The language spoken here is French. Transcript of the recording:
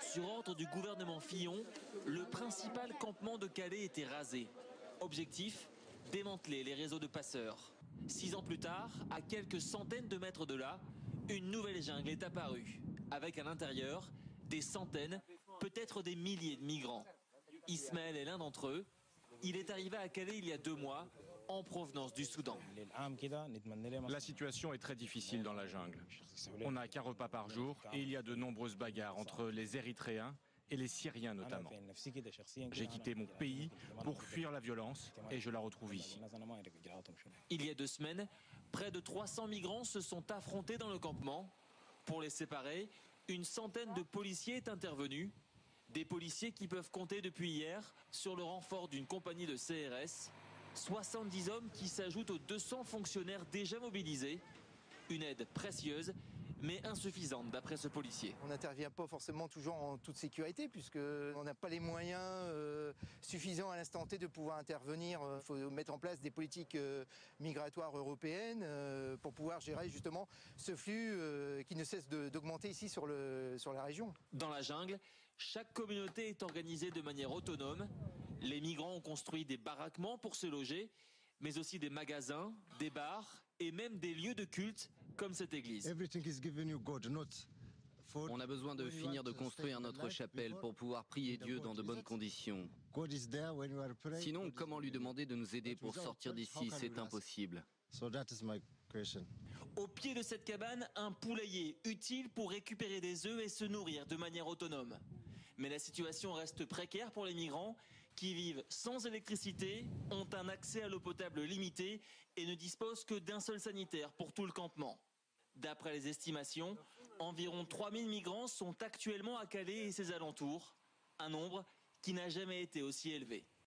Sur ordre du gouvernement Fillon, le principal campement de Calais était rasé. Objectif, démanteler les réseaux de passeurs. 6 ans plus tard, à quelques centaines de mètres de là, une nouvelle jungle est apparue, avec à l'intérieur des centaines, peut-être des milliers de migrants. Ismaël est l'un d'entre eux. Il est arrivé à Calais il y a 2 mois, en provenance du Soudan. La situation est très difficile dans la jungle. On n'a qu'un repas par jour et il y a de nombreuses bagarres entre les Érythréens et les Syriens notamment. J'ai quitté mon pays pour fuir la violence et je la retrouve ici. Il y a 2 semaines, près de 300 migrants se sont affrontés dans le campement. Pour les séparer, une centaine de policiers est intervenue. Des policiers qui peuvent compter depuis hier sur le renfort d'une compagnie de CRS. 70 hommes qui s'ajoutent aux 200 fonctionnaires déjà mobilisés. Une aide précieuse, mais insuffisante d'après ce policier. On n'intervient pas forcément toujours en toute sécurité puisqu'on n'a pas les moyens suffisants à l'instant T de pouvoir intervenir. Il faut mettre en place des politiques migratoires européennes pour pouvoir gérer justement ce flux qui ne cesse d'augmenter ici sur la région. Dans la jungle, chaque communauté est organisée de manière autonome. Les migrants ont construit des baraquements pour se loger, mais aussi des magasins, des bars et même des lieux de culte comme cette église. On a besoin de finir de construire notre chapelle pour pouvoir prier Dieu dans de bonnes conditions. Sinon, comment lui demander de nous aider pour sortir d'ici? C'est impossible. Au pied de cette cabane, un poulailler utile pour récupérer des œufs et se nourrir de manière autonome. Mais la situation reste précaire pour les migrants qui vivent sans électricité, ont un accès à l'eau potable limité et ne disposent que d'un seul sanitaire pour tout le campement. D'après les estimations, environ 3000 migrants sont actuellement à Calais et ses alentours, un nombre qui n'a jamais été aussi élevé.